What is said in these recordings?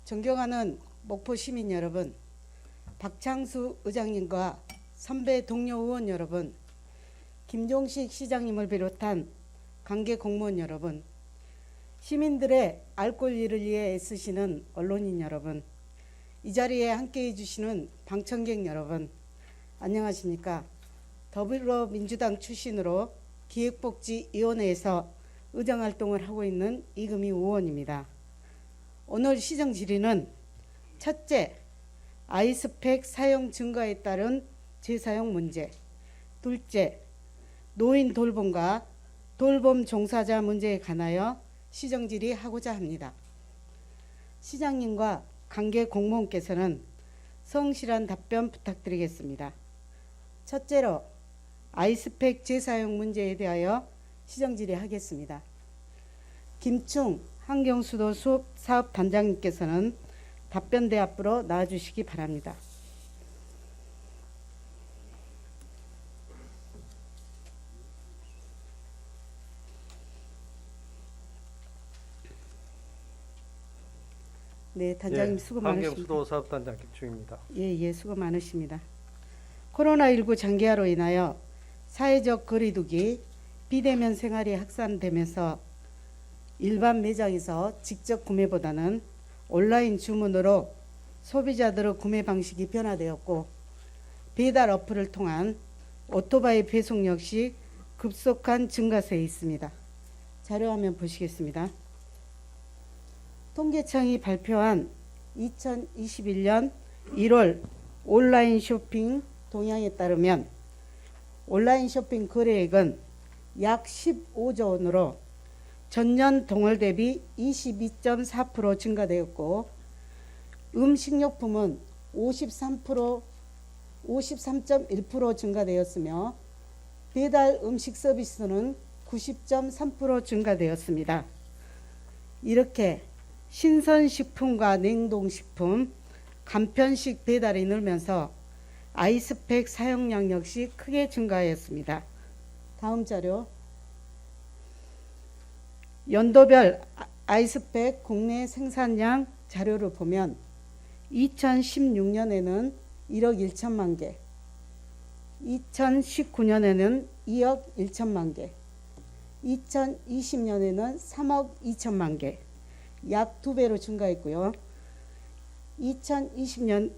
존경하는 목포 시민 여러분, 박창수 의장님과 선배 동료 의원 여러분, 김종식 시장님을 비롯한 관계 공무원 여러분, 시민들의 알 권리를 위해 애쓰시는 언론인 여러분, 이 자리에 함께해 주시는 방청객 여러분, 안녕하십니까. 더불어민주당 출신으로 기획복지위원회에서 의정활동을 하고 있는 이금희 의원입니다. 오늘 시정 질의는 첫째, 아이스팩 사용 증가에 따른 재사용 문제. 둘째, 노인 돌봄과 돌봄 종사자 문제에 관하여 시정 질의하고자 합니다. 시장님과 관계 공무원께서는 성실한 답변 부탁드리겠습니다. 첫째로 아이스팩 재사용 문제에 대하여 시정 질의하겠습니다. 김충 환경수도 사업단장님께서는 답변대 앞으로 나와주시기 바랍니다. 네, 단장님 수고 많으십니다. 환경수도 사업단장 김충입니다. 예, 수고 많으십니다. 코로나19 장기화로 인하여 사회적 거리두기, 비대면 생활이 확산되면서 일반 매장에서 직접 구매보다는 온라인 주문으로 소비자들의 구매 방식이 변화되었고, 배달 어플을 통한 오토바이 배송 역시 급속한 증가세에 있습니다. 자료화면 보시겠습니다. 통계청이 발표한 2021년 1월 온라인 쇼핑 동향에 따르면 온라인 쇼핑 거래액은 약 15조 원으로 전년 동월 대비 22.4% 증가되었고, 음식료품은 53.1% 증가되었으며 배달 음식 서비스는 90.3% 증가되었습니다. 이렇게 신선식품과 냉동식품, 간편식 배달이 늘면서 아이스팩 사용량 역시 크게 증가하였습니다. 다음 자료. 연도별 아이스팩 국내 생산량 자료를 보면 2016년에는 1억 1천만 개, 2019년에는 2억 1천만 개, 2020년에는 3억 2천만 개, 약 2배로 증가했고요. 2020년에는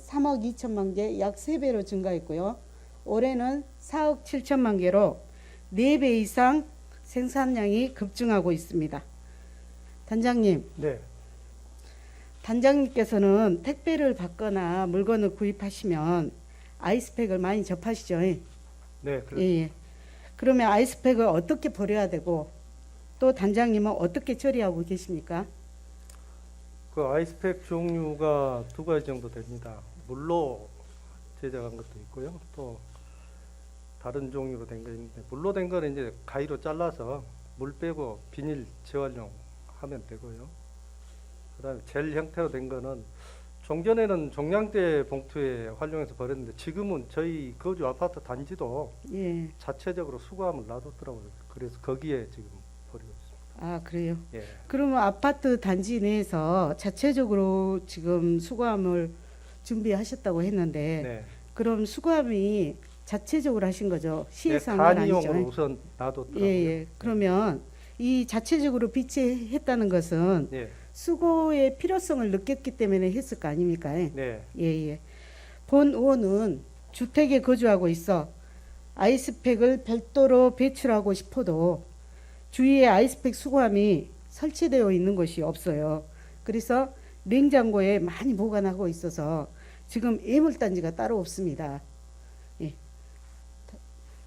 3억 2천만 개, 약 3배로 증가했고요. 올해는 4억 7천만 개로 4배 이상 생산량이 급증하고 있습니다. 단장님. 네. 단장님께서는 택배를 받거나 물건을 구입하시면 아이스팩을 많이 접하시죠? 네, 그렇습니다. 예. 그러면 아이스팩을 어떻게 버려야 되고, 또 단장님은 어떻게 처리하고 계십니까? 그 아이스팩 종류가 두 가지 정도 됩니다. 물로 제작한 것도 있고요. 또 다른 종류로 된 거 있는데, 물로 된 거는 이제 가위로 잘라서 물 빼고 비닐 재활용 하면 되고요. 그다음에 젤 형태로 된 거는 종전에는 종량제 봉투에 활용해서 버렸는데, 지금은 저희 거주 아파트 단지도 예. 자체적으로 수거함을 놔뒀더라고요. 그래서 거기에 지금 버리고 있습니다. 아, 그래요? 예. 그러면 아파트 단지 내에서 자체적으로 지금 수거함을 준비하셨다고 했는데, 네. 그럼 수거함이 자체적으로 하신 거죠? 시에서 한 건 간이용으로 아니죠? 우선 놔뒀더라고요. 예. 그러면 이 자체적으로 비치했다는 것은 예. 수거의 필요성을 느꼈기 때문에 했을 거 아닙니까? 네. 예. 본 의원은 주택에 거주하고 있어 아이스팩을 별도로 배출하고 싶어도 주위에 아이스팩 수거함이 설치되어 있는 것이 없어요. 그래서 냉장고에 많이 보관하고 있어서 지금 애물단지가 따로 없습니다. 예.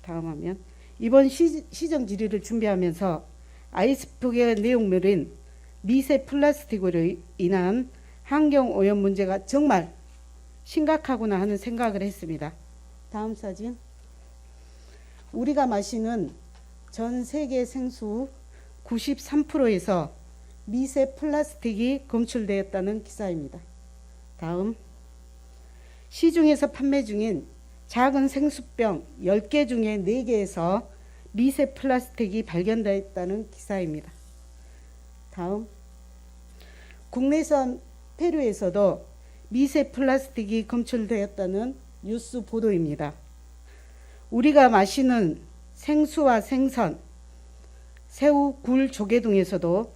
다음 화면. 이번 시정 질의를 준비하면서 아이스팩의 내용물인 미세 플라스틱으로 인한 환경오염 문제가 정말 심각하구나 하는 생각을 했습니다. 다음 사진. 우리가 마시는 전 세계 생수 93%에서 미세 플라스틱이 검출되었다는 기사입니다. 다음. 시중에서 판매 중인 작은 생수병 10개 중에 4개에서 미세 플라스틱이 발견되었다는 기사입니다. 다음. 국내산 페루에서도 미세 플라스틱이 검출되었다는 뉴스 보도입니다. 우리가 마시는 생수와 생선, 새우, 굴, 조개 등에서도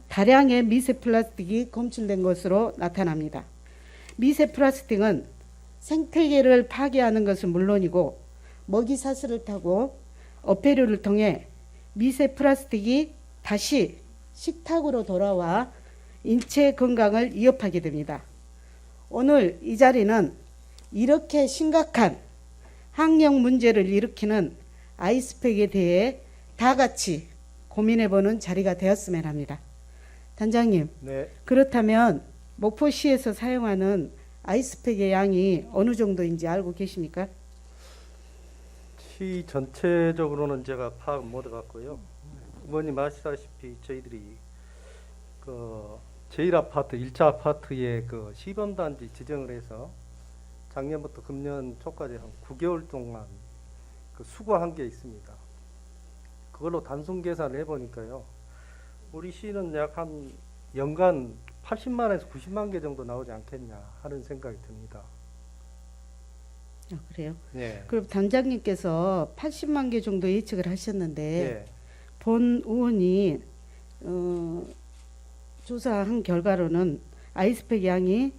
다량의 미세 플라스틱이 검출된 것으로 나타납니다. 미세 플라스틱은 생태계를 파괴하는 것은 물론이고 먹이 사슬을 타고 어패류를 통해 미세 플라스틱이 다시 식탁으로 돌아와 인체 건강을 위협하게 됩니다. 오늘 이 자리는 이렇게 심각한 환경 문제를 일으키는 아이스팩에 대해 다 같이 고민해보는 자리가 되었으면 합니다. 단장님, 네. 그렇다면 목포시에서 사용하는 아이스팩의 양이 어느 정도인지 알고 계십니까? 시 전체적으로는 제가 파악 못 해봤고요. 의원님 아시다시피 저희들이 그 제1아파트, 1차 아파트에 그 시범단지 지정을 해서 작년부터 금년 초까지 한 9개월 동안 그 수거한 게 있습니다. 그걸로 단순 계산을 해보니까요. 우리 시는 약 한 연간 80만에서 90만 개 정도 나오지 않겠냐 하는 생각이 듭니다. 아, 그래요? 네. 그럼 단장님께서 80만 개 정도 예측을 하셨는데 네. 본 의원이 조사한 결과로는 아이스팩 양이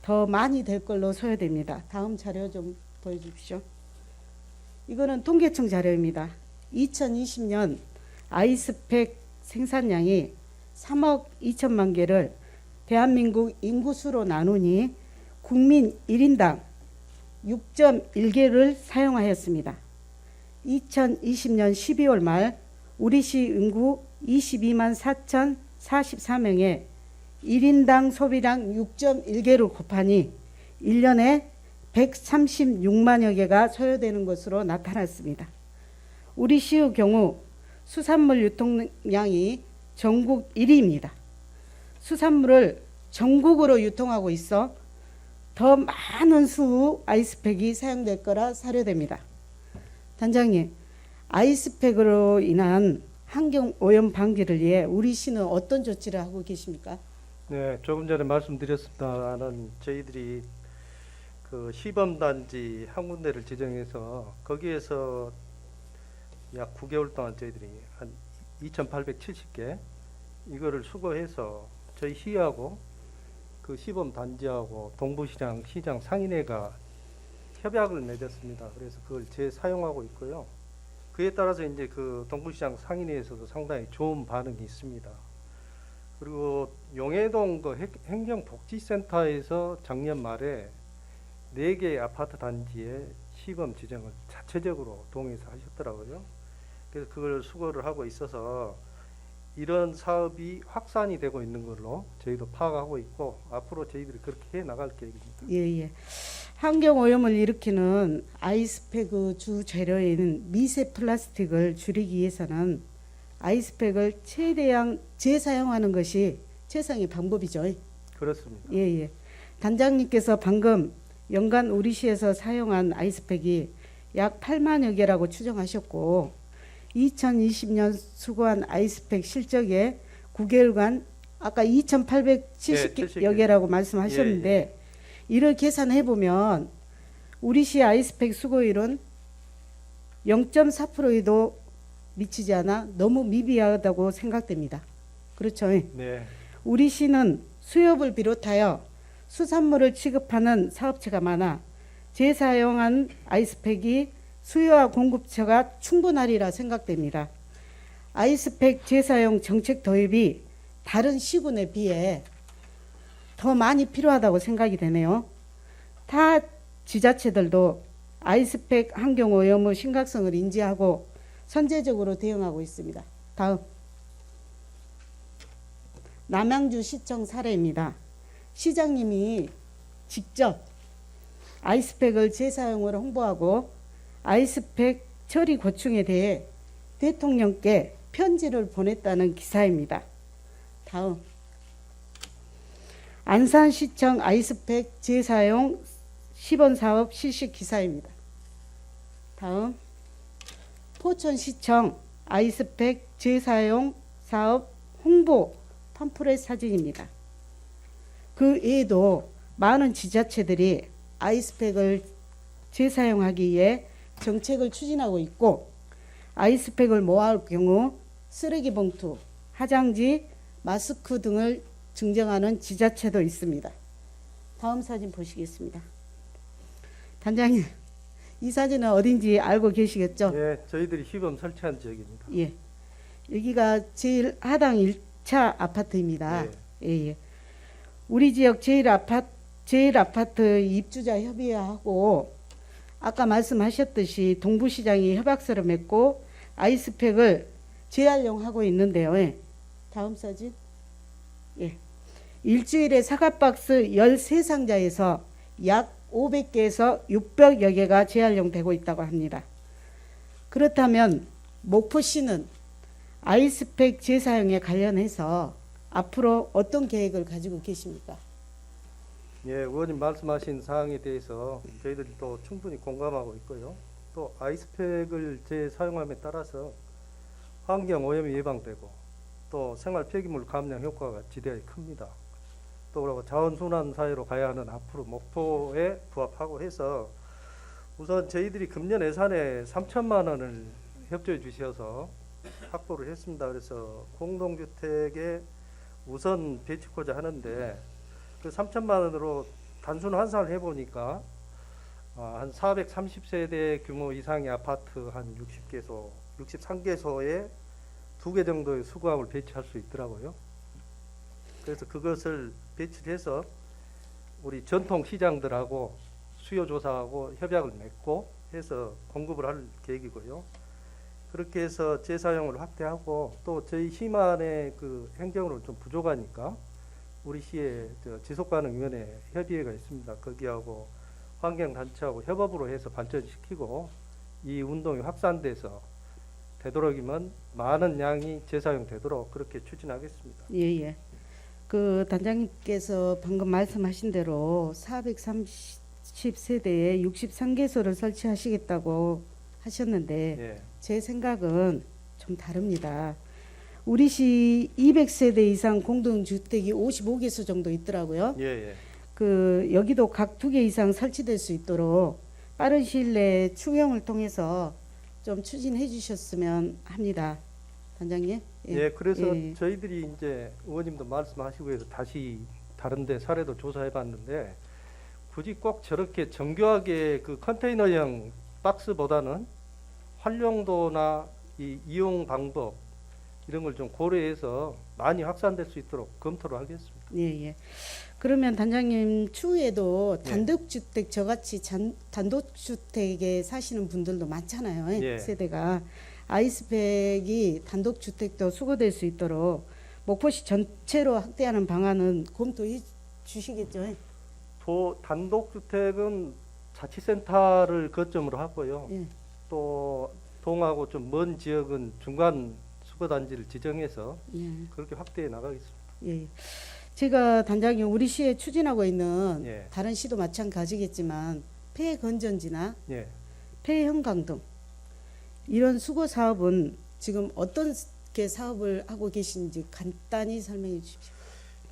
더 많이 될 걸로 소요됩니다. 다음 자료 좀 보여주십시오. 이거는 통계청 자료입니다. 2020년 아이스팩 생산량이 3억 2천만 개를 대한민국 인구수로 나누니 국민 1인당 6.1개를 사용하였습니다. 2020년 12월 말 우리 시 인구 22만 4,044명에 1인당 소비량 6.1개를 곱하니 1년에 136만여 개가 소요되는 것으로 나타났습니다. 우리 시의 경우 수산물 유통량이 전국 1위입니다. 수산물을 전국으로 유통하고 있어 더 많은 수의 아이스팩이 사용될 거라 사료됩니다. 단장님, 아이스팩으로 인한 환경 오염 방지를 위해 우리 시는 어떤 조치를 하고 계십니까? 네, 조금 전에 말씀드렸습니다만 저희들이 그 시범단지 한 군데를 지정해서 거기에서 약 9개월 동안 저희들이 한 2,870개 이거를 수거해서 저희 시하고 그 시범단지하고 동부시장 시장 상인회가 협약을 맺었습니다. 그래서 그걸 재사용하고 있고요. 그에 따라서 이제 그 동부시장 상인회에서도 상당히 좋은 반응이 있습니다. 그리고 용해동 그 행정복지센터에서 작년 말에 4개 아파트 단지에 시범 지정을 자체적으로 동의해서 하셨더라고요. 그래서 그걸 수거를 하고 있어서 이런 사업이 확산이 되고 있는 걸로 저희도 파악하고 있고 앞으로 저희들이 그렇게 해 나갈 계획입니다. 예. 환경 오염을 일으키는 아이스팩의 주 재료인 미세 플라스틱을 줄이기 위해서는 아이스팩을 최대한 재사용하는 것이 최상의 방법이죠. 그렇습니다. 예. 단장님께서 방금 연간 우리 시에서 사용한 아이스팩이 약 8만여 개라고 추정하셨고 2020년 수거한 아이스팩 실적에 9개월간 아까 2,870여 개라고 말씀하셨는데 이를 계산해 보면 우리 시 아이스팩 수거율은 0.4%에도 미치지 않아 너무 미비하다고 생각됩니다. 그렇죠? 네. 우리 시는 수협을 비롯하여 수산물을 취급하는 사업체가 많아 재사용한 아이스팩이 수요와 공급처가 충분하리라 생각됩니다. 아이스팩 재사용 정책 도입이 다른 시군에 비해 더 많이 필요하다고 생각이 되네요. 타 지자체들도 아이스팩 환경오염의 심각성을 인지하고 선제적으로 대응하고 있습니다. 다음. 남양주시청 사례입니다. 시장님이 직접 아이스팩을 재사용을 홍보하고 아이스팩 처리 고충에 대해 대통령께 편지를 보냈다는 기사입니다. 다음. 안산시청 아이스팩 재사용 시범사업 실시 기사입니다. 다음. 포천시청 아이스팩 재사용 사업 홍보 팜플렛 사진입니다. 그 외에도 많은 지자체들이 아이스팩을 재사용하기 위해 정책을 추진하고 있고, 아이스팩을 모아올 경우 쓰레기 봉투, 화장지, 마스크 등을 증정하는 지자체도 있습니다. 다음 사진 보시겠습니다. 단장님, 이 사진은 어딘지 알고 계시겠죠? 예, 저희들이 시범 설치한 지역입니다. 예. 여기가 제일 하당 1차 아파트입니다. 예, 예. 우리 지역 제일 아파트 입주자 협의회하고 아까 말씀하셨듯이 동부시장이 협약서를 맺고 아이스팩을 재활용하고 있는데요. 예. 다음 사진. 예. 일주일에 사과박스 13상자에서 약 500개에서 600여 개가 재활용되고 있다고 합니다. 그렇다면 목포시는 아이스팩 재사용에 관련해서 앞으로 어떤 계획을 가지고 계십니까? 예, 의원님 말씀하신 사항에 대해서 저희들이 또 충분히 공감하고 있고요. 또 아이스팩을 재사용함에 따라서 환경 오염이 예방되고 또 생활 폐기물 감량 효과가 지대하게 큽니다. 또 그리고 자원순환 사회로 가야 하는 앞으로 목표에 부합하고 해서 우선 저희들이 금년 예산에 3천만 원을 협조해 주셔서 확보를 했습니다. 그래서 공동주택에 우선 배치코자 하는데 그 3천만 원으로 단순 환산을 해보니까 한 430세대 규모 이상의 아파트 한 60개소, 63개소에 2개 정도의 수거함을 배치할 수 있더라고요. 그래서 그것을 배치를 해서 우리 전통 시장들하고 수요 조사하고 협약을 맺고 해서 공급을 할 계획이고요. 그렇게 해서 재사용을 확대하고 또 저희 시만의 그 행정으로는 좀 부족하니까 우리 시에 지속가능위원회 협의회가 있습니다. 거기하고 환경단체하고 협업으로 해서 발전시키고 이 운동이 확산돼서 되도록이면 많은 양이 재사용되도록 그렇게 추진하겠습니다. 예, 예. 그 단장님께서 방금 말씀하신 대로 430세대에 63개소를 설치하시겠다고 하셨는데 예. 제 생각은 좀 다릅니다. 우리 시 200세대 이상 공동주택이 55개소 정도 있더라고요. 예, 예. 그 여기도 각 2개 이상 설치될 수 있도록 빠른 시일 내에 추경을 통해서 좀 추진해 주셨으면 합니다. 단장님. 예, 그래서 예. 저희들이 이제 의원님도 말씀하시고 해서 다시 다른데 사례도 조사해봤는데 굳이 꼭 저렇게 정교하게 그 컨테이너형 박스보다는 활용도나 이 이용 방법 이런 걸 좀 고려해서 많이 확산될 수 있도록 검토를 하겠습니다. 예, 예. 그러면 단장님 추후에도 예. 단독주택 저같이 단독주택에 사시는 분들도 많잖아요. 예. 세대가 아이스팩이 단독주택도 수거될 수 있도록 목포시 전체로 확대하는 방안은 검토해 주시겠죠? 단독주택은 자치센터를 거점으로 하고요. 예. 또 동하고 좀 먼 지역은 중간 수거단지를 지정해서 예. 그렇게 확대해 나가겠습니다. 예. 제가 단장님 우리 시에 추진하고 있는 예. 다른 시도 마찬가지겠지만 폐 건전지나 예. 폐 형광 등 이런 수거 사업은 지금 어떤 게 사업을 하고 계신지 간단히 설명해 주십시오.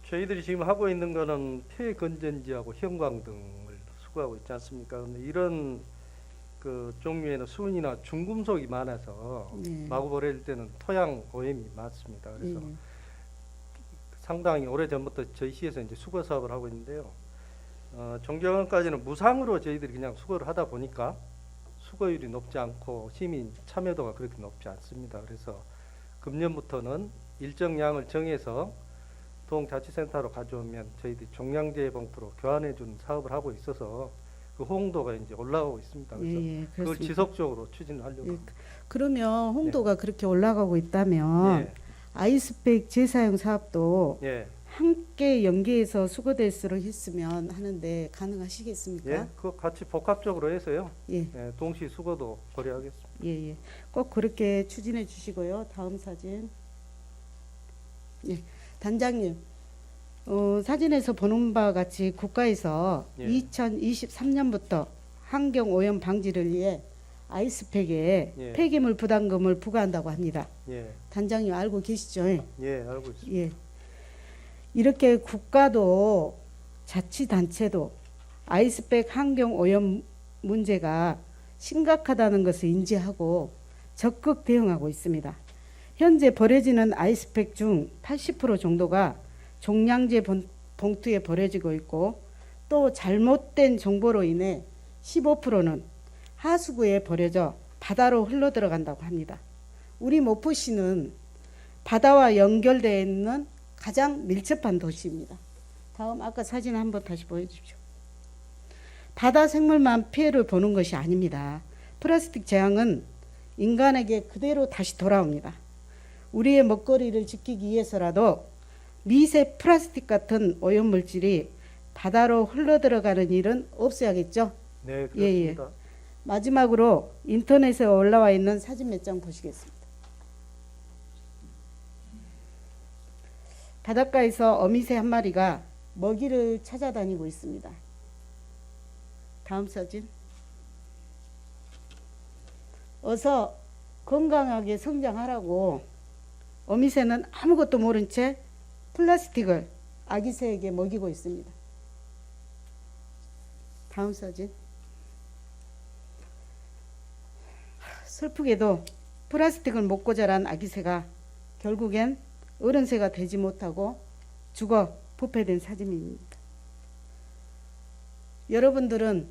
저희들이 지금 하고 있는 거는 폐건전지하고 형광 등을 수거하고 있지 않습니까? 근데 이런 그 종류에는 수은이나 중금속이 많아서 네. 마구 버릴 때는 토양 오염이 많습니다. 그래서 예. 상당히 오래 전부터 저희 시에서 이제 수거 사업을 하고 있는데요. 종경원까지는 무상으로 저희들이 그냥 수거를 하다 보니까 수거율이 높지 않고 시민 참여도가 그렇게 높지 않습니다. 그래서 금년부터는 일정량을 정해서 동자치센터로 가져오면 저희들이 종량제 봉투로 교환해 준 사업을 하고 있어서 그 호응도가 이제 올라가고 있습니다. 그래서 예, 예, 그걸 그렇습니다. 지속적으로 추진하려고 예, 합니다. 그러면 홍도가 그렇게 올라가고 있다면 예, 아이스팩 재사용 사업도 예, 함께 연계해서 수거될수록 했으면 하는데 가능하시겠습니까? 예, 그거 같이 복합적으로 해서요. 예, 예, 동시 수거도 고려하겠습니다. 예, 예. 꼭 그렇게 추진해 주시고요. 다음 사진. 예, 단장님. 사진에서 보는 바와 같이 국가에서 예. 2023년부터 환경 오염 방지를 위해 아이스팩에 예. 폐기물 부담금을 부과한다고 합니다. 예, 단장님 알고 계시죠? 예, 알고 있습니다. 예. 이렇게 국가도 자치단체도 아이스백 환경 오염 문제가 심각하다는 것을 인지하고 적극 대응하고 있습니다. 현재 버려지는 아이스팩 중 80% 정도가 종량제 봉투에 버려지고 있고, 또 잘못된 정보로 인해 15%는 하수구에 버려져 바다로 흘러 들어간다고 합니다. 우리 모포시는 바다와 연결되어 있는 가장 밀접한 도시입니다. 다음 아까 사진 한번 다시 보여주십시오. 바다 생물만 피해를 보는 것이 아닙니다. 플라스틱 재앙은 인간에게 그대로 다시 돌아옵니다. 우리의 먹거리를 지키기 위해서라도 미세 플라스틱 같은 오염물질이 바다로 흘러들어가는 일은 없어야겠죠? 네, 그렇습니다. 마지막으로 인터넷에 올라와 있는 사진 몇 장 보시겠습니다. 바닷가에서 어미새 한 마리가 먹이를 찾아다니고 있습니다. 다음 사진. 어서 건강하게 성장하라고 어미새는 아무것도 모른 채 플라스틱을 아기 새에게 먹이고 있습니다. 다음 사진. 슬프게도 플라스틱을 먹고 자란 아기 새가 결국엔 어른 새가 되지 못하고 죽어 부패된 사진입니다. 여러분들은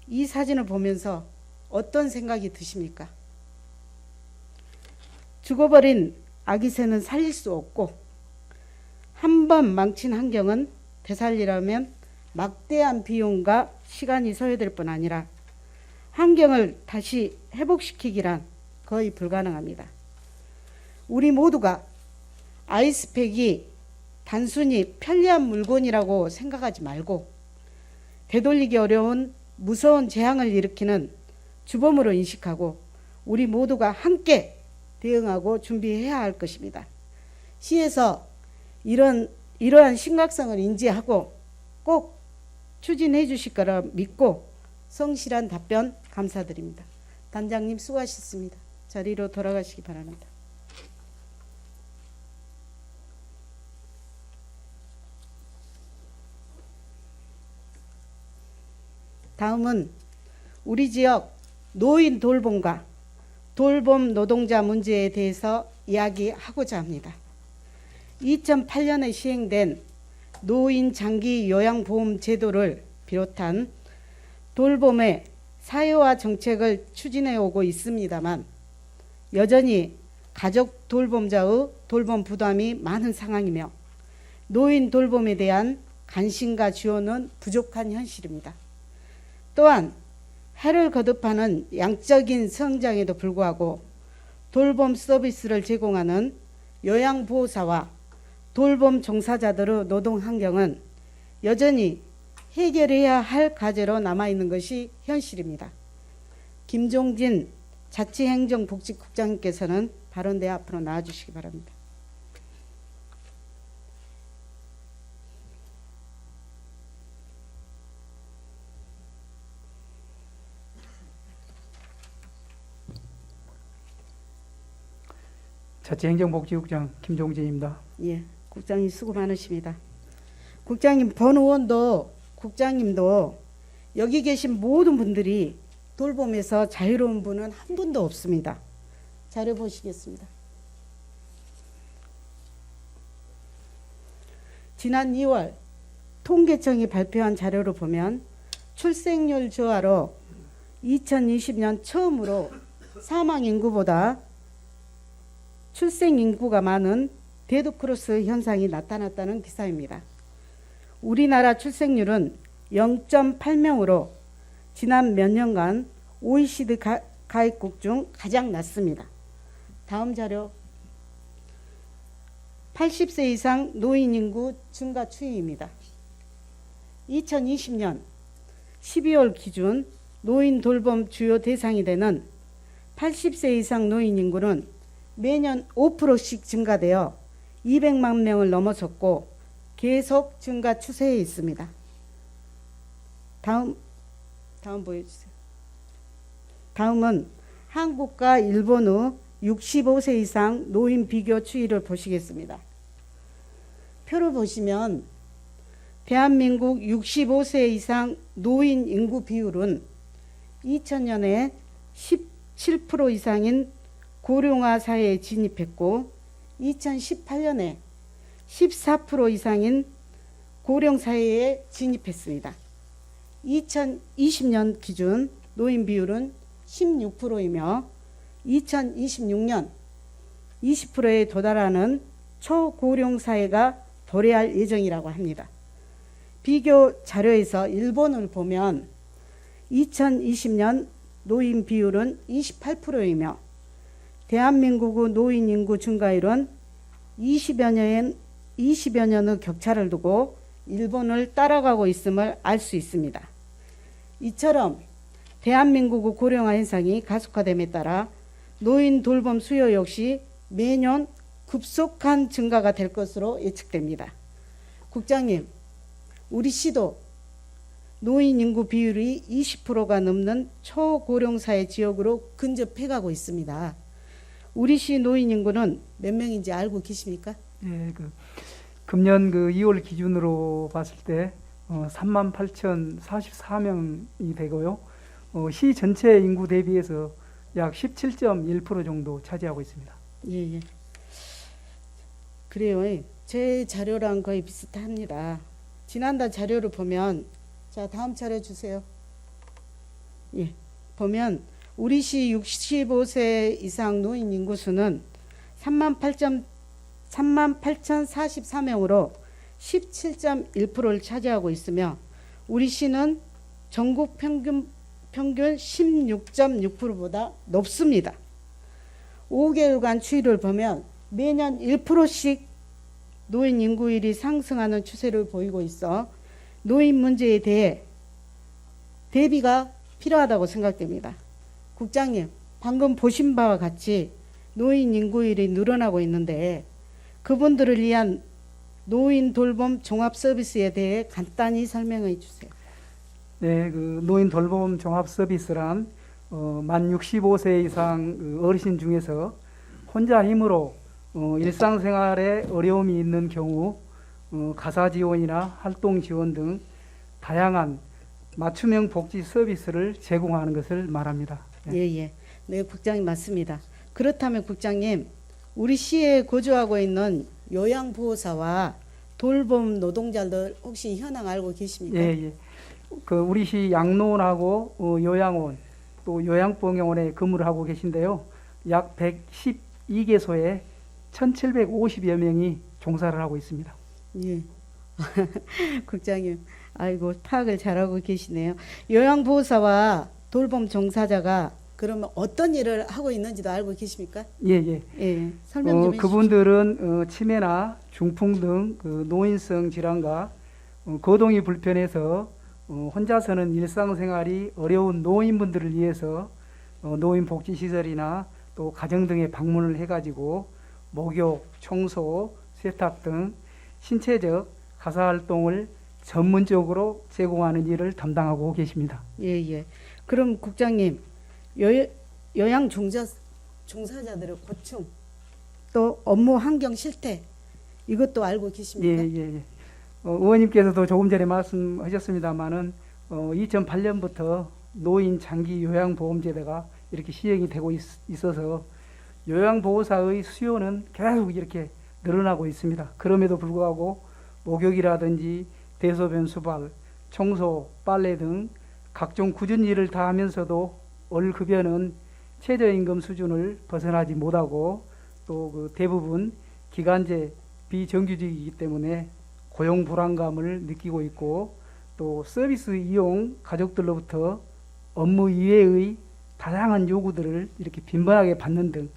이 사진을 보면서 어떤 생각이 드십니까? 죽어버린 아기 새는 살릴 수 없고, 한 번 망친 환경은 되살리려면 막대한 비용과 시간이 소요될 뿐 아니라 환경을 다시 회복시키기란 거의 불가능합니다. 우리 모두가 아이스팩이 단순히 편리한 물건이라고 생각하지 말고 되돌리기 어려운 무서운 재앙을 일으키는 주범으로 인식하고 우리 모두가 함께 대응하고 준비해야 할 것입니다. 시에서 이러한 심각성을 인지하고 꼭 추진해 주실 거라 믿고 성실한 답변 감사드립니다. 단장님 수고하셨습니다. 자리로 돌아가시기 바랍니다. 다음은 우리 지역 노인 돌봄과 돌봄 노동자 문제에 대해서 이야기하고자 합니다. 2008년에 시행된 노인 장기 요양보험 제도를 비롯한 돌봄의 사회화 정책을 추진해 오고 있습니다만 여전히 가족 돌봄자의 돌봄 부담이 많은 상황이며 노인 돌봄에 대한 관심과 지원은 부족한 현실입니다. 또한 해를 거듭하는 양적인 성장에도 불구하고 돌봄 서비스를 제공하는 요양보호사와 돌봄 종사자들의 노동 환경은 여전히 해결해야 할 과제로 남아있는 것이 현실입니다. 김종진 자치행정복지국장님께서는 발언대 앞으로 나와주시기 바랍니다. 자치행정복지국장 김종진입니다. 예, 국장님 수고 많으십니다. 국장님, 본 의원도 국장님도 여기 계신 모든 분들이 돌봄에서 자유로운 분은 한 분도 없습니다. 자료 보시겠습니다. 지난 2월 통계청이 발표한 자료를 보면 출생률 저하로 2020년 처음으로 사망 인구보다 출생 인구가 많은 데드크로스 현상이 나타났다는 기사입니다. 우리나라 출생률은 0.8명으로 지난 몇 년간 OECD 가입국 중 가장 낮습니다. 다음 자료. 80세 이상 노인 인구 증가 추이입니다. 2020년 12월 기준 노인 돌봄 주요 대상이 되는 80세 이상 노인 인구는 매년 5%씩 증가되어 200만 명을 넘어섰고 계속 증가 추세에 있습니다. 다음 보여주세요. 다음은 한국과 일본의 65세 이상 노인 비교 추이를 보시겠습니다. 표를 보시면 대한민국 65세 이상 노인 인구 비율은 2000년에 17% 이상인 고령화 사회에 진입했고 2018년에 14% 이상인 고령 사회에 진입했습니다. 2020년 기준 노인 비율은 16%이며 2026년 20%에 도달하는 초고령 사회가 도래할 예정이라고 합니다. 비교 자료에서 일본을 보면 2020년 노인 비율은 28%이며 대한민국의 노인 인구 증가율은 20여 년의 격차를 두고 일본을 따라가고 있음을 알 수 있습니다. 이처럼 대한민국의 고령화 현상이 가속화됨에 따라 노인 돌봄 수요 역시 매년 급속한 증가가 될 것으로 예측됩니다. 국장님, 우리 시도 노인 인구 비율이 20%가 넘는 초고령사회 지역으로 근접해가고 있습니다. 우리 시 노인 인구는 몇 명인지 알고 계십니까? 예, 금년 2월 기준으로 봤을 때 38,044명이 되고요. 시 전체 인구 대비해서 약 17.1% 정도 차지하고 있습니다. 예. 그래요. 제 자료랑 거의 비슷합니다. 지난달 자료를 보면, 자, 다음 차례 주세요. 예. 보면 우리 시 65세 이상 노인 인구 수는 38,044명으로 17.1%를 차지하고 있으며 우리 시는 전국 평균 16.6%보다 높습니다. 5개월간 추이를 보면 매년 1%씩 노인 인구율이 상승하는 추세를 보이고 있어 노인 문제에 대해 대비가 필요하다고 생각됩니다. 국장님, 방금 보신 바와 같이 노인 인구율이 늘어나고 있는데 그분들을 위한 노인 돌봄 종합 서비스에 대해 간단히 설명해 주세요. 네, 노인 돌봄 종합 서비스란 만 65세 이상 어르신 중에서 혼자 힘으로 일상생활에 어려움이 있는 경우 가사 지원이나 활동 지원 등 다양한 맞춤형 복지 서비스를 제공하는 것을 말합니다. 예. 네, 국장님 맞습니다. 그렇다면 국장님, 우리 시에 거주하고 있는 요양보호사와 돌봄 노동자들 혹시 현황 알고 계십니까? 예. 우리 시 양로원하고 요양원 또 요양병원에 근무를 하고 계신데요. 약 112개소에 1,750여 명이 종사를 하고 있습니다. 예. 국장님, 아이고 파악을 잘하고 계시네요. 요양보호사와 돌봄 종사자가 그러면 어떤 일을 하고 있는지도 알고 계십니까? 예. 설명 좀 해주십시오. 그분들은 치매나 중풍 등 노인성 질환과 거동이 불편해서 혼자서는 일상생활이 어려운 노인분들을 위해서 노인복지시설이나 또 가정 등에 방문을 해가지고 목욕, 청소, 세탁 등 신체적 가사활동을 전문적으로 제공하는 일을 담당하고 계십니다. 예. 그럼 국장님, 요양 종사자들의 고충, 또 업무 환경 실태 이것도 알고 계십니까? 예. 의원님께서도 조금 전에 말씀하셨습니다마는 2008년부터 노인 장기 요양보험제도가 이렇게 시행이 되고 있어서 요양보호사의 수요는 계속 이렇게 늘어나고 있습니다. 그럼에도 불구하고 목욕이라든지 대소변 수발, 청소, 빨래 등 각종 굳은 일을 다 하면서도 월 급여는 최저임금 수준을 벗어나지 못하고 또 대부분 기간제 비정규직이기 때문에 고용 불안감을 느끼고 있고 또 서비스 이용 가족들로부터 업무 이외의 다양한 요구들을 이렇게 빈번하게 받는 등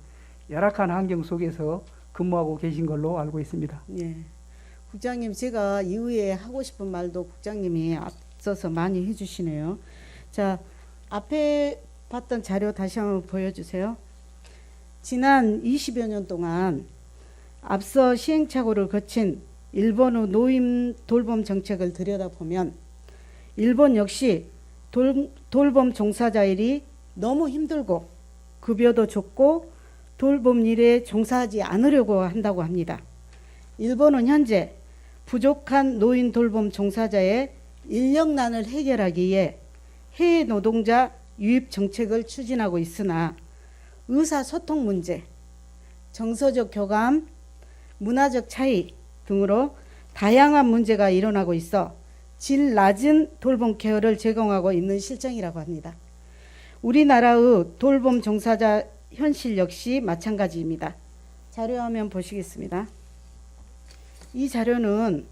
열악한 환경 속에서 근무하고 계신 걸로 알고 있습니다. 예. 국장님, 제가 이후에 하고 싶은 말도 국장님이 앞서서 많이 해주시네요. 자, 앞에 봤던 자료 다시 한번 보여주세요. 지난 20여 년 동안 앞서 시행착오를 거친 일본의 노인 돌봄 정책을 들여다보면 일본 역시 돌봄 종사자 일이 너무 힘들고 급여도 적고 돌봄 일에 종사하지 않으려고 한다고 합니다. 일본은 현재 부족한 노인 돌봄 종사자의 인력난을 해결하기 위해 해외 노동자 유입 정책을 추진하고 있으나 의사소통 문제, 정서적 교감, 문화적 차이 등으로 다양한 문제가 일어나고 있어 질 낮은 돌봄 케어를 제공하고 있는 실정이라고 합니다. 우리나라의 돌봄 종사자 현실 역시 마찬가지입니다. 자료화면 보시겠습니다. 이 자료는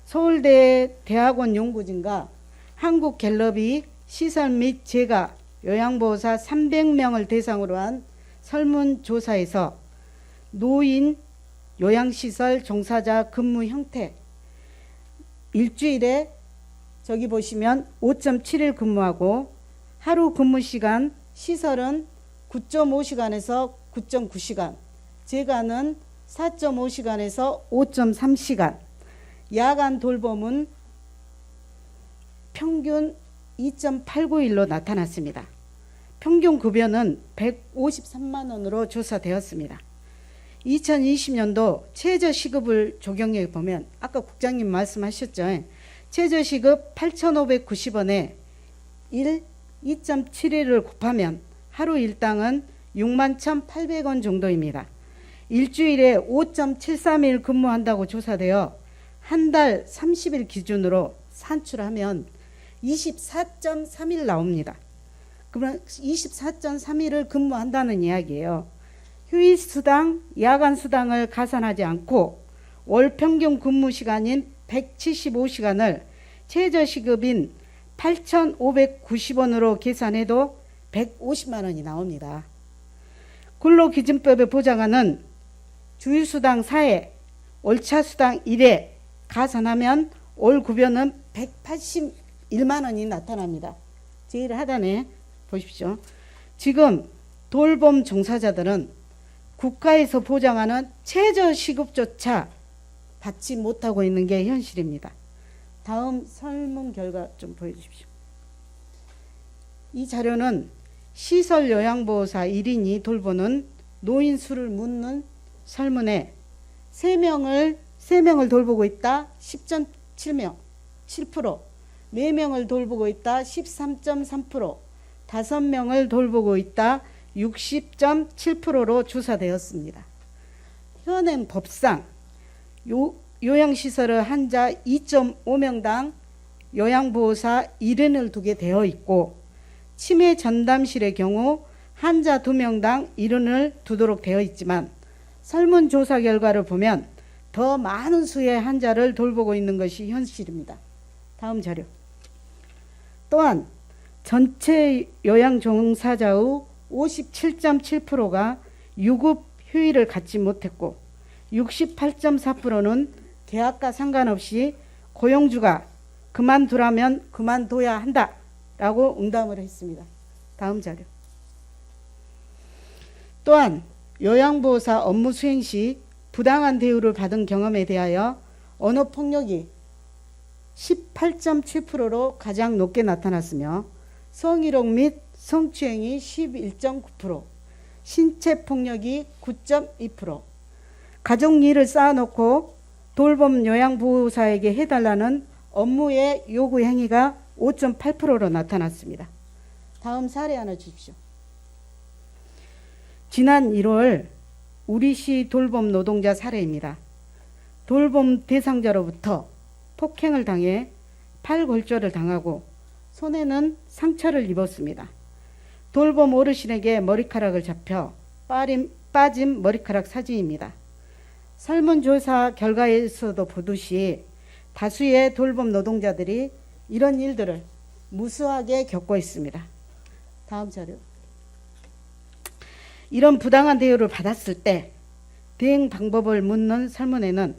서울대 대학원 연구진과 한국갤럽이 시설 및 재가 요양보호사 300명을 대상으로 한 설문조사에서 노인 요양시설 종사자 근무 형태, 일주일에 저기 보시면 5.7일 근무하고 하루 근무 시간, 시설은 9.5시간에서 9.9시간, 재가는 4.5시간에서 5.3시간, 야간 돌봄은 평균 2.891로 나타났습니다. 평균 급여는 153만 원으로 조사되었습니다. 2020년도 최저시급을 적용해 보면 아까 국장님 말씀하셨죠. 최저시급 8,590원에 2.71을 곱하면 하루 일당은 61,800원 정도입니다. 일주일에 5.73일 근무한다고 조사되어 한 달 30일 기준으로 산출하면 24.3일 나옵니다. 그러면 24.3일을 근무한다는 이야기예요. 휴일수당, 야간수당을 가산하지 않고 월 평균 근무 시간인 175시간을 최저시급인 8,590원으로 계산해도 150만 원이 나옵니다. 근로기준법에 보장하는 주휴수당 4회, 월차수당 1회 가산하면 월 급여는 181만 원이 나타납니다. 제일 하단에 보십시오. 지금 돌봄 종사자들은 국가에서 보장하는 최저시급조차 받지 못하고 있는 게 현실입니다. 다음 설문 결과 좀 보여주십시오. 이 자료는 시설 요양보호사 1인이 돌보는 노인 수를 묻는 설문에 3명을 돌보고 있다 10.7명 7%, 4명을 돌보고 있다 13.3%, 5명을 돌보고 있다 60.7%로 조사되었습니다. 현행 법상 요양시설의 환자 2.5명당 요양보호사 1인을 두게 되어 있고 치매 전담실의 경우 환자 2명당 1인을 두도록 되어 있지만 설문조사 결과를 보면 더 많은 수의 환자를 돌보고 있는 것이 현실입니다. 다음 자료. 또한 전체 요양 종사자의 57.7%가 유급 휴일을 갖지 못했고 68.4%는 계약과 상관없이 고용주가 그만두라면 그만둬야 한다라고 응답을 했습니다. 다음 자료. 또한 요양보호사 업무 수행 시 부당한 대우를 받은 경험에 대하여 언어폭력이 18.7%로 가장 높게 나타났으며 성희롱 및 성추행이 11.9%, 신체폭력이 9.2%, 가족일을 쌓아놓고 돌봄 요양보호사에게 해달라는 업무의 요구 행위가 5.8%로 나타났습니다. 다음 사례 하나 주십시오. 지난 1월 우리시 돌봄 노동자 사례입니다. 돌봄 대상자로부터 폭행을 당해 팔골절을 당하고 손에는 상처를 입었습니다. 돌봄 어르신에게 머리카락을 잡혀 빠진 머리카락 사진입니다. 설문조사 결과에서도 보듯이 다수의 돌봄 노동자들이 이런 일들을 무수하게 겪고 있습니다. 다음 자료. 이런 부당한 대우를 받았을 때 대응 방법을 묻는 설문에는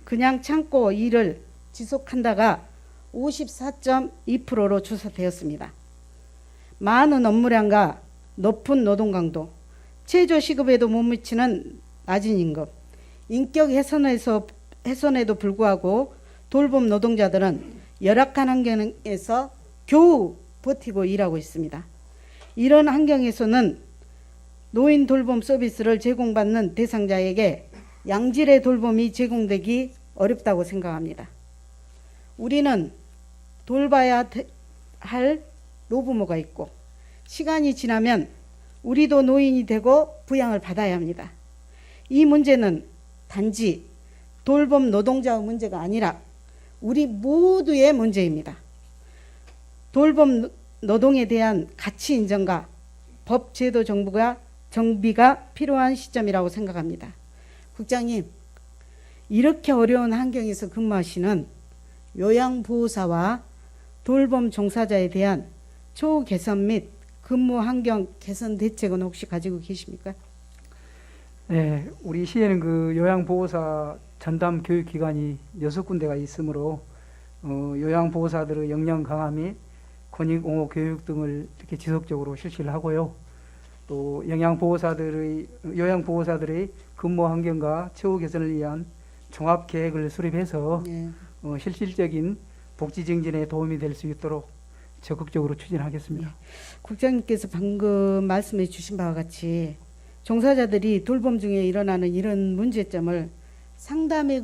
그냥 참고 일을 지속한다가 54.2%로 조사되었습니다. 많은 업무량과 높은 노동 강도, 최저 시급에도 못 미치는 낮은 임금, 인격 훼손에도 불구하고 돌봄 노동자들은 열악한 환경에서 겨우 버티고 일하고 있습니다. 이런 환경에서는 노인 돌봄 서비스를 제공받는 대상자에게 양질의 돌봄이 제공되기 어렵다고 생각합니다. 우리는 돌봐야 할 노부모가 있고 시간이 지나면 우리도 노인이 되고 부양을 받아야 합니다. 이 문제는 단지 돌봄 노동자의 문제가 아니라 우리 모두의 문제입니다. 돌봄 노동에 대한 가치 인정과 법 제도 정비가 필요한 시점이라고 생각합니다. 국장님, 이렇게 어려운 환경에서 근무하시는 요양보호사와 돌봄 종사자에 대한 처우 개선 및 근무 환경 개선 대책은 혹시 가지고 계십니까? 네, 우리 시에는 그 요양보호사 전담 교육기관이 6군데가 있으므로 요양보호사들의 역량 강화 및 권익 옹호 교육 등을 이렇게 지속적으로 실시를 하고요. 또 요양보호사들의 근무 환경과 처우 개선을 위한 종합 계획을 수립해서 네. 실질적인 복지 증진에 도움이 될 수 있도록 적극적으로 추진하겠습니다. 국장님께서 방금 말씀해 주신 바와 같이 종사자들이 돌봄 중에 일어나는 이런 문제점을 상담해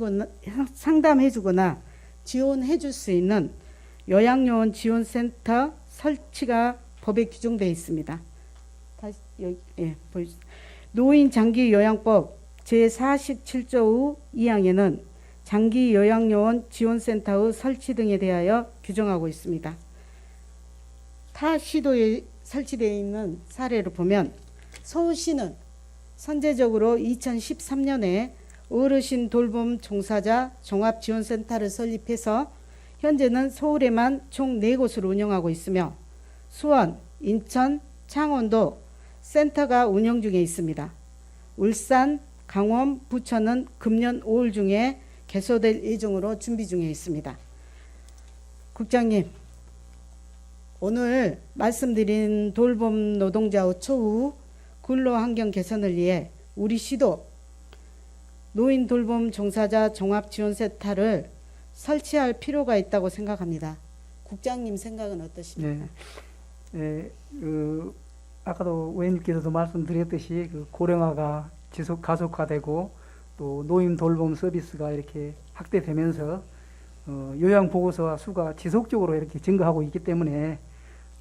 주거나 지원해 줄 수 있는 요양요원 지원센터 설치가 법에 규정되어 있습니다. 다시 여기, 노인장기요양법 제47조 2항에는 장기요양요원 지원센터의 설치 등에 대하여 규정하고 있습니다. 타 시도에 설치되어 있는 사례를 보면 서울시는 선제적으로 2013년에 어르신 돌봄 종사자 종합지원센터를 설립해서 현재는 서울에만 총 4곳을 운영하고 있으며 수원, 인천, 창원도 센터가 운영 중에 있습니다. 울산, 강원, 부천은 금년 5월 중에 개소될 예정으로 준비 중에 있습니다. 국장님, 오늘 말씀드린 돌봄 노동자의 처우 근로환경 개선을 위해 우리 시도 노인 돌봄 종사자 종합지원센터를 설치할 필요가 있다고 생각합니다. 국장님 생각은 어떠십니까? 아까도 의원님께서도 말씀드렸듯이 그 고령화가 가속화되고 또 노인 돌봄 서비스가 이렇게 확대되면서 요양보호사 수가 지속적으로 이렇게 증가하고 있기 때문에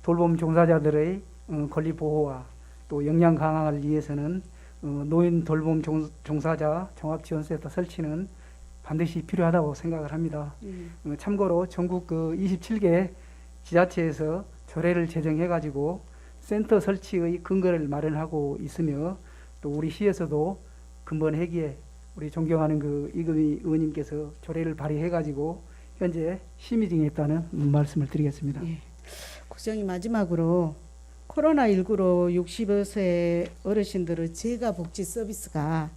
돌봄 종사자들의 권리 보호와 또 역량 강화를 위해서는 노인 돌봄 종사자 종합지원센터 설치는 반드시 필요하다고 생각을 합니다. 참고로 전국 그 27개 지자체에서 조례를 제정해가지고 센터 설치의 근거를 마련하고 있으며 또 우리 시에서도 근본 회기에 우리 존경하는 그 이금희 의원님께서 조례를 발의해가지고 현재 심의 중에 있다는 말씀을 드리겠습니다. 예. 국장님, 마지막으로 코로나19로 65세 어르신들의 재가복지 서비스가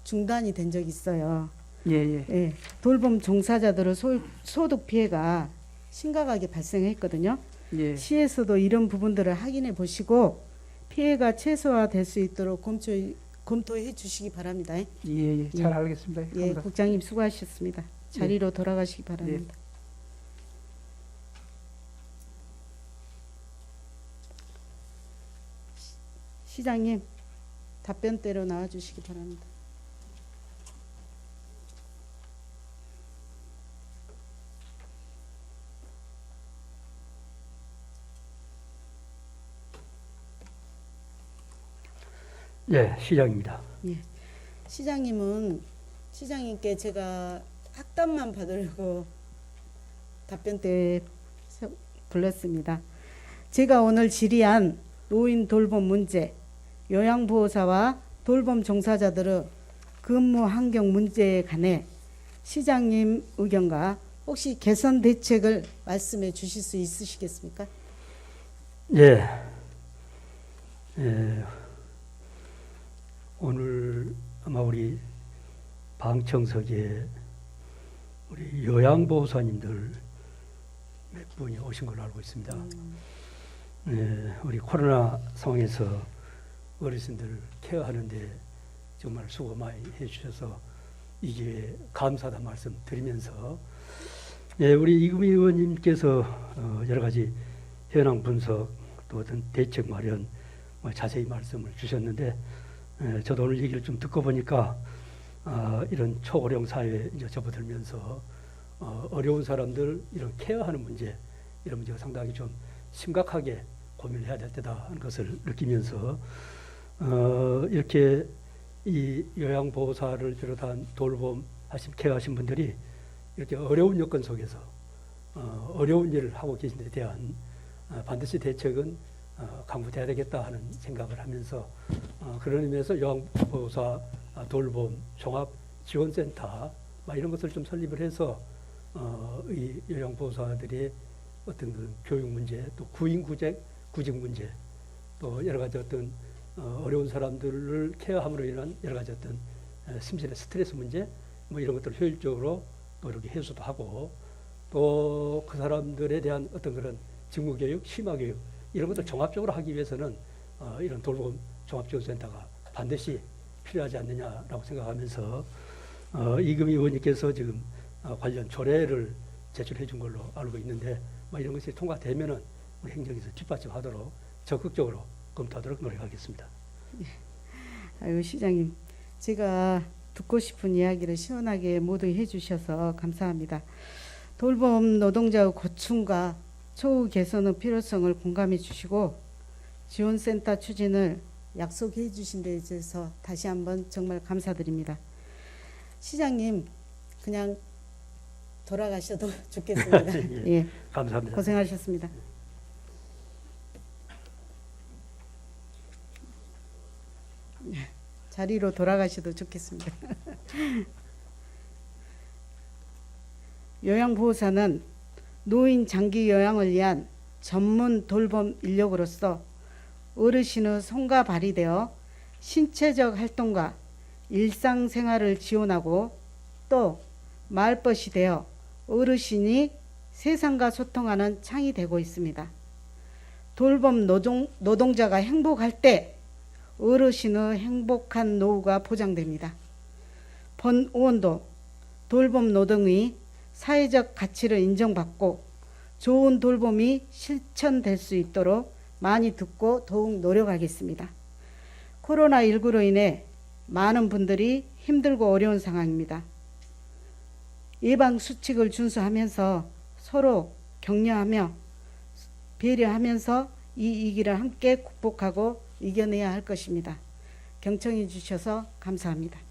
중단이 된 적이 있어요. 예. 돌봄 종사자들의 소득 피해가 심각하게 발생했거든요. 예. 시에서도 이런 부분들을 확인해 보시고 피해가 최소화될 수 있도록 검토해 주시기 바랍니다. 예, 잘 알겠습니다. 예, 감사합니다. 국장님 수고하셨습니다. 자리로 돌아가시기 바랍니다. 시장님, 답변대로 나와주시기 바랍니다. 네, 시장입니다. 시장님께 제가 확답만 받으려고 답변대 불렀습니다. 제가 오늘 질의한 노인 돌봄 문제, 요양보호사와 돌봄 종사자들의 근무 환경 문제에 관해 시장님 의견과 혹시 개선 대책을 말씀해 주실 수 있으시겠습니까? 예. 오늘 아마 우리 방청석에 우리 요양보호사님들 몇 분이 오신 걸로 알고 있습니다. 우리 코로나 상황에서 어르신들 케어하는데 정말 수고 많이 해주셔서 이 기회에 감사하다는 말씀 드리면서 우리 이금희 의원님께서 여러 가지 현황 분석 또 어떤 대책 마련 자세히 말씀을 주셨는데 저도 오늘 얘기를 좀 듣고 보니까 이런 초고령 사회에 이제 접어들면서 어려운 사람들 이런 케어하는 문제, 이런 문제가 상당히 좀 심각하게 고민해야 될 때다 하는 것을 느끼면서 이렇게 이 요양보호사를 비롯한 돌봄 하신 케어하신 분들이 이렇게 어려운 여건 속에서 어려운 일을 하고 계신 데 대한 반드시 대책은 강구돼야 되겠다 하는 생각을 하면서 그런 의미에서 요양보호사 돌봄 종합 지원센터 이런 것을 좀 설립을 해서 이 요양보호사들의 어떤 그 교육 문제, 또 구직 문제, 또 여러 가지 어떤 어려운 사람들을 케어함으로 인한 여러 가지 어떤 심신의 스트레스 문제, 뭐 이런 것들을 효율적으로 또 이렇게 해소도 하고, 또 그 사람들에 대한 어떤 그런 직무교육, 심화교육 이런 것들 종합적으로 하기 위해서는 이런 돌봄 종합지원센터가 반드시 필요하지 않느냐라고 생각하면서 이금희 의원님께서 지금 관련 조례를 제출해 준 걸로 알고 있는데 이런 것이 통과되면은 우리 행정에서 뒷받침하도록 적극적으로 검토하도록 노력하겠습니다. 아유, 시장님, 제가 듣고 싶은 이야기를 시원하게 모두 해주셔서 감사합니다. 돌봄 노동자의 고충과 처우 개선의 필요성을 공감해 주시고 지원센터 추진을 약속해 주신 데 있어서 다시 한번 정말 감사드립니다. 시장님, 그냥 돌아가셔도 좋겠습니다. 예, 예, 감사합니다. 고생하셨습니다. 자리로 돌아가셔도 좋겠습니다. 요양보호사는 노인 장기 요양을 위한 전문 돌봄 인력으로서 어르신의 손과 발이 되어 신체적 활동과 일상생활을 지원하고 또 말벗이 되어 어르신이 세상과 소통하는 창이 되고 있습니다. 돌봄 노동자가 행복할 때 어르신의 행복한 노후가 보장됩니다. 본 의원도 돌봄 노동이 사회적 가치를 인정받고 좋은 돌봄이 실천될 수 있도록 많이 듣고 더욱 노력하겠습니다. 코로나19로 인해 많은 분들이 힘들고 어려운 상황입니다. 예방수칙을 준수하면서 서로 격려하며 배려하면서 이 위기를 함께 극복하고 이겨내야 할 것입니다. 경청해 주셔서 감사합니다.